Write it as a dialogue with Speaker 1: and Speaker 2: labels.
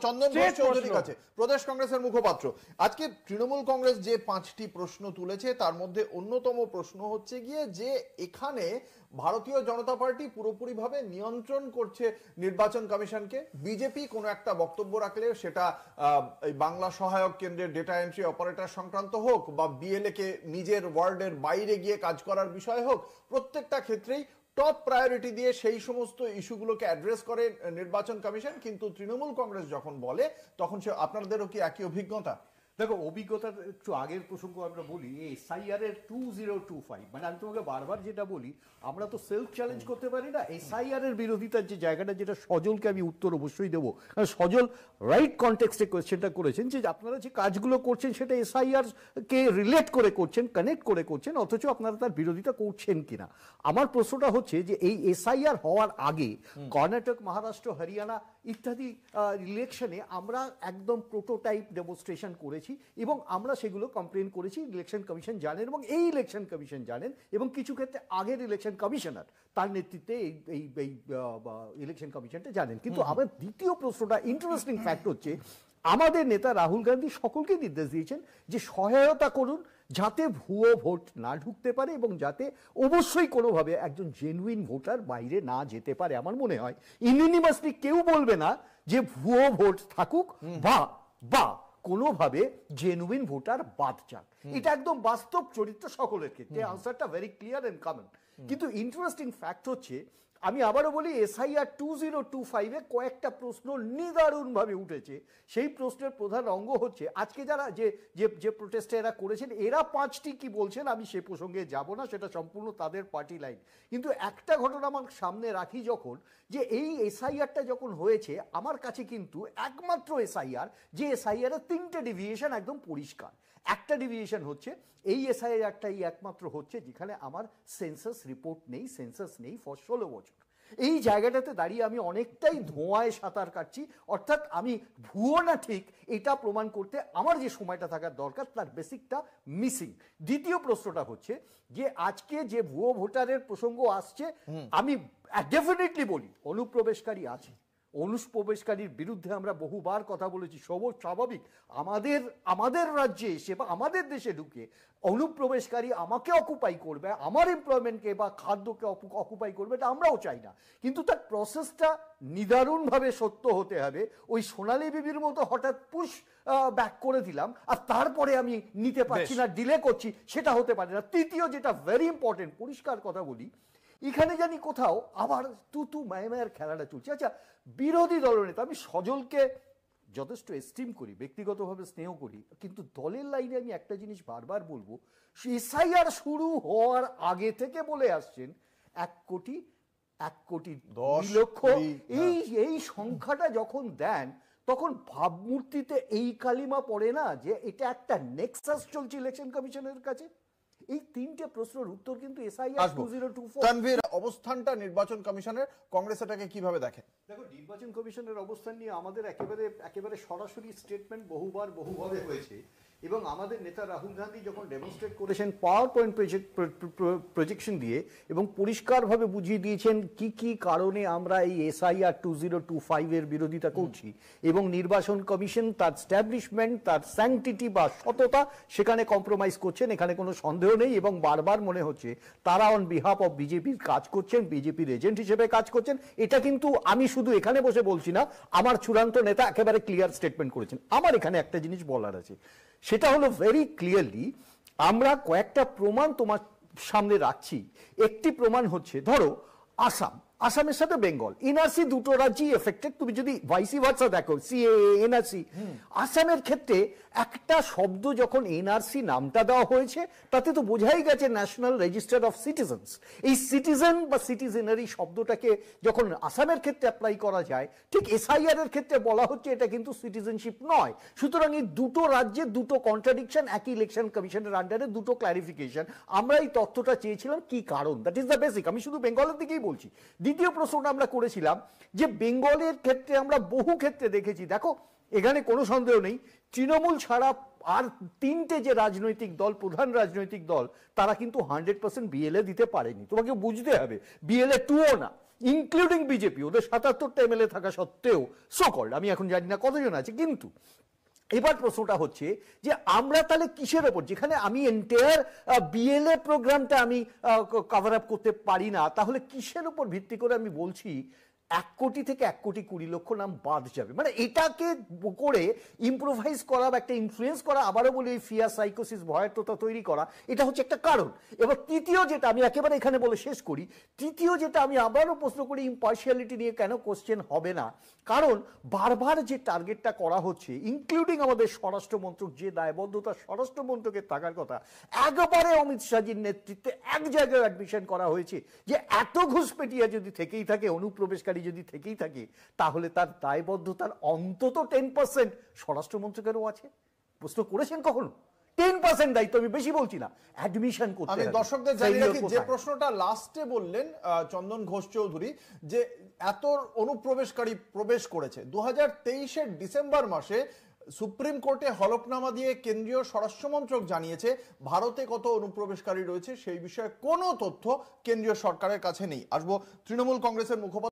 Speaker 1: চন্দন ঘোষ চৌধুরীর কাছে, প্রদেশ কংগ্রেসের মুখপাত্র। আজকে তৃণমূল কংগ্রেস যে 5টি প্রশ্ন তুলেছে তার মধ্যে অন্যতম প্রশ্ন হচ্ছে গিয়ে যে এখানে ভারতীয় জনতা পার্টি পুরোপুরিভাবে নিয়ন্ত্রণ করছে নির্বাচন কমিশনকে। বিজেপি কোনো একটা বক্তব্য রাখলে সেটা এই বাংলা সহায়ক কেন্দ্রের ডেটা এন্ট্রি অপারেটর সংক্রান্ত হোক বা বিএলএ কে নিজের ওয়ার্ডের বাইরে গিয়ে কাজ করার বিষয় হোক, প্রত্যেকটা ক্ষেত্রেই টপ প্রায়োরিটি দিয়ে সেই সমস্ত ইস্যুগুলোকে অ্যাড্রেস করে নির্বাচন কমিশন। কিন্তু তৃণমূল কংগ্রেস যখন বলে তখন সে আপনাদেরও কি একই অভিজ্ঞতা?
Speaker 2: দেখো, অভিজ্ঞতার একটু আগের প্রসঙ্গ আমরা বলি, এসআইআর এর 2025, মানে আমি তোমাকে বারবার যেটা বলি, আমরা তো সেলফ চ্যালেঞ্জ করতে পারি না। এসআইআর এর বিরোধিতার যে জায়গাটা, যেটা সজলকে আমি উত্তর অবশ্যই দেবো, কারণ সজল রাইট কনটেক্সটে কোয়েশ্চেনটা করেছেন যে আপনারা যে কাজগুলো করছেন সেটা এসআইআর কে রিলেট করে করছেন, কানেক্ট করে করছেন, অথচ আপনারা তার বিরোধিতা করছেন কিনা। আমার প্রশ্নটা হচ্ছে যে এই এসআইআর হওয়ার আগে কর্ণাটক, মহারাষ্ট্র, হরিয়ানা ইত্যাদি ইলেকশনে আমরা একদম প্রোটোটাইপ ডেমনস্ট্রেশন করেছি এবং আমরা সেগুলো কমপ্লেন করেছি। ইলেকশন কমিশন জানেন এবং এই ইলেকশন কমিশন জানেন এবং কিছু ক্ষেত্রে আগের ইলেকশন কমিশনার তার নেতৃত্বে এই ইলেকশন কমিশনটা জানেন। কিন্তু আমার দ্বিতীয় প্রশ্নটা ইন্টারেস্টিং ফ্যাক্ট হচ্ছে, আমাদের নেতা রাহুল গান্ধী সকলকে নির্দেশ দিয়েছেন যে সহায়তা করুন যাতে ভুয়ো ভোট না ঢুকতে পারে এবং যাতে অবশ্যই কোনোভাবে একজন জেনুইন ভোটার বাইরে না যেতে পারে। আমার মনে হয় ইউনিভার্সিটি কেউ বলবে না যে ভুয়ো ভোট থাকুক বা কোনোভাবে জেনুইন ভোটার বাদ যাক। এটা একদম বাস্তব চরিত্র সকলের ক্ষেত্রে, আনসারটা ভেরি ক্লিয়ার এন্ড কমন। কিন্তু ইন্টারেস্টিং ফ্যাক্ট হচ্ছে, আমি আবারও বলি, এসআইআর 2025-এ কয়েকটা প্রশ্ন নিদারুণভাবে উঠেছে। সেই প্রশ্নের প্রধান অঙ্গ হচ্ছে আজকে যারা যে প্রোটেস্টে এরা করেছেন, এরা 5টি কি বলছেন আমি সে প্রসঙ্গে যাব না, সেটা সম্পূর্ণ তাদের পার্টি লাইন। কিন্তু একটা ঘটনা আমার সামনে রাখি, যখন যে এই এসআইআরটা যখন হয়েছে, আমার কাছে কিন্তু একমাত্র এসআইআর যে এসআইআরের 3টে ডিভিয়েশন একদম পরিষ্কার। একটা ডিভিয়েশন হচ্ছে এই এসআইআরটাই একমাত্র হচ্ছে যেখানে আমার সেন্সাস রিপোর্ট নেই, সেন্সাস নেই ফর 16 বছর। এই জায়গাটাতে দাঁড়িয়ে আমি অনেকটাই ধোঁয়ায় সাঁতার কাটছি, অর্থাৎ আমি ভুয়ো না ঠিক এটা প্রমাণ করতে আমার যে সময়টা থাকার দরকার তার বেসিকটা মিসিং। দ্বিতীয় প্রশ্নটা হচ্ছে যে আজকে যে ভুয়ো ভোটারের প্রসঙ্গ আসছে, আমি ডেফিনেটলি বলি অনুপ্রবেশকারী আছে। অনুপ্রবেশকারীর বিরুদ্ধে আমরা বহুবার কথা বলেছি। স্বাভাবিক, আমাদের রাজ্যে এসে বা আমাদের দেশে ঢুকে অনুপ্রবেশকারী আমাকে অকুপাই করবে, আমার এমপ্লয়মেন্টকে বা খাদ্যকে অকুপাই করবে, এটা আমরাও চাই না। কিন্তু তার প্রসেসটা নিদারুণভাবে সত্য হতে হবে। ওই সোনালী বিবির মতো হঠাৎ পুশ ব্যাক করে দিলাম আর তারপরে আমি নিতে পারছি না, ডিলে করছি, সেটা হতে পারে না। তৃতীয়, যেটা ভেরি ইম্পর্টেন্ট, পরিষ্কার কথা বলি, এখানে জানি কোথাও আবার তু মায়ের খেলাটা চলছে। আচ্ছা, বিরোধী দলনেতা, আমি সজলকে যথেষ্ট এস্টিম করি, ব্যক্তিগতভাবে স্নেহ করি, কিন্তু দলের লাইনে আমি একটা জিনিস বারবার বলবো, এসআইআর শুরু হওয়ার আগে থেকে বলে আসছেন 1 কোটি 10 লক্ষ, এই সংখ্যাটা যখন দেন তখন ভাবমূর্তিতে এই কালিমা পড়ে না যে এটা একটা নেক্সাস চলছে ইলেকশন কমিশনের কাছে। এই 3টে প্রশ্নের উত্তর কিন্তু এসআইআর 2024।
Speaker 1: তানভীর, অবস্থানটা নির্বাচন কমিশনের, কংগ্রেস এটাকে কিভাবে দেখে?
Speaker 2: দেখো, নির্বাচন কমিশনের অবস্থান নিয়ে আমাদের একেবারে সরাসরি স্টেটমেন্ট বহুভাবে হয়েছে এবং আমাদের নেতা রাহুল গান্ধী যখন ডেমনস্ট্রেট করেছেন পাওয়ার পয়েন্ট প্রজেকশন দিয়ে এবং পরিষ্কারভাবে বুঝিয়ে দিয়েছেন কি কারণে আমরা এই এসআইআর 2025 এর বিরোধিতা করছি এবং নির্বাচন কমিশন তার স্ট্যাবলিশমেন্ট, তার স্যাংটিটি বা সততা সেখানে কম্প্রোমাইজ করছেন, এখানে কোনো সন্দেহ নেই। এবং বারবার মনে হচ্ছে তারা অন বিহাফ অফ বিজেপির কাজ করছেন, বিজেপির এজেন্ট হিসেবে কাজ করছেন। এটা কিন্তু আমি শুধু এখানে বসে বলছি না, আমার চূড়ান্ত নেতা একেবারে ক্লিয়ার স্টেটমেন্ট করেছেন। আমার এখানে একটা জিনিস বলার আছে, সেটা হলো ভেরি ক্লিয়ারলি আমরা কয়েকটা প্রমাণ তোমার সামনে রাখছি। একটি প্রমাণ হচ্ছে, ধরো আসামের সাথে বেঙ্গল, এনআরসি দুটো রাজ্যই এফেক্টেড। তুমি যদি ভাইসি ভার্সা দেখো, সিএএ, এনআরসি, আসামের ক্ষেত্রে একটা শব্দ যখন এনআরসি নামটা দেওয়া হয়েছে তাতে তো বোঝাই গেছে ন্যাশনাল রেজিস্টার অফ সিটিজেন্স। এই সিটিজেন বা সিটিজেনারি শব্দটাকে যখন আসামের ক্ষেত্রে অ্যাপ্লাই করা যায়, ঠিক এসআইআর এর ক্ষেত্রে বলা হচ্ছে এটা কিন্তু সিটিজেনশিপ নয়। সুতরাং এই দুটো রাজ্যের দুটো কন্ট্রাডিকশন, একই ইলেকশন কমিশনের আন্ডারে দুটো ক্লারিফিকেশন। আমরা এই তথ্যটা চেয়েছিলাম, কি কারণ, দ্যাট ইজ দ্য বেসিক। আমি শুধু বেঙ্গলের দিকেই বলছি। দ্বিতীয় প্রশ্নটা আমরা করেছিলাম যে বেঙ্গলের ক্ষেত্রে আমরা বহু ক্ষেত্রে দেখেছি, দেখো এখানে কোনো সন্দেহ নেই, তৃণমূল ছাড়া আর 3টে যে রাজনৈতিক দল, প্রধান রাজনৈতিক দল, তারা কিন্তু 100% বিএলএ দিতে পারেনি। তোমাকে বুঝতে হবে বিএলএ 2ও না, ইনক্লুডিং বিজেপি, ওদের ৭৭টা এমএলএ থাকা সত্ত্বেও সো কল্ড, আমি এখন জানি না কতজন আছে, কিন্তু এবার প্রশ্নটা হচ্ছে যে আমরা তাহলে কিসের ওপর, যেখানে আমি এন্টায়ার বিএলএ প্রোগ্রামটা আমি কভার আপ করতে পারি না, তাহলে কিসের উপর ভিত্তি করে আমি বলছি 1 কোটি থেকে 1,20,00,000 নাম বাদ যাবে? মানে এটাকে করে ইম্প্রোভাইজ করা বা একটা ইনফ্লুয়েন্স করা, আবারও বলি এই ফিয়ার সাইকোসিস, ভয়ার্থতা তৈরি করা, এটা হচ্ছে একটা কারণ। এবার তৃতীয় যেটা আমি একেবারে এখানে বলে শেষ করি, তৃতীয় যেটা আমি আবারও প্রশ্ন করি, ইম্পার্শিয়ালিটি নিয়ে কেন কোশ্চেন হবে না? কারণ বারবার যে টার্গেটটা করা হচ্ছে, ইনক্লুডিং আমাদের স্বরাষ্ট্রমন্ত্রক, যে দায়বদ্ধতা স্বরাষ্ট্রমন্ত্রকের থাকার কথা, একবারে অমিত শাহজির নেতৃত্বে এক জায়গায় অ্যাডমিশন করা হয়েছে যে এত ঘুষপেটিয়া যদি থেকেই থাকে, অনুপ্রবেশকারী যদি থেকেই থাকে, তাহলে তার দায়বদ্ধতার অন্তত 10% স্বরাষ্ট্রমন্ত্রকেরও আছে। প্রশ্ন করেছেন কখনো? 10% দায়িত্ব, আমি বেশি বলছি না, অ্যাডমিশন করতে
Speaker 1: আমি
Speaker 2: হবে।
Speaker 1: দর্শকদের জানিয়ে রাখি যে
Speaker 2: কোথায়?
Speaker 1: প্রশ্নটা লাস্টে বললেন চন্দন ঘোষ চৌধুরী, যে এত অনুপ্রবেশকারী প্রবেশ করেছে 2023-এর ডিসেম্বর মাসে সুপ্রিম কোর্টে হলফনামা দিয়ে কেন্দ্রীয় স্বরাষ্ট্রমন্ত্রক জানিয়েছে ভারতে কত অনুপ্রবেশকারী রয়েছে সেই বিষয়ে কোনো তথ্য কেন্দ্রীয় সরকারের কাছে নেই। আসবো তৃণমূল কংগ্রেসের মুখপাত্র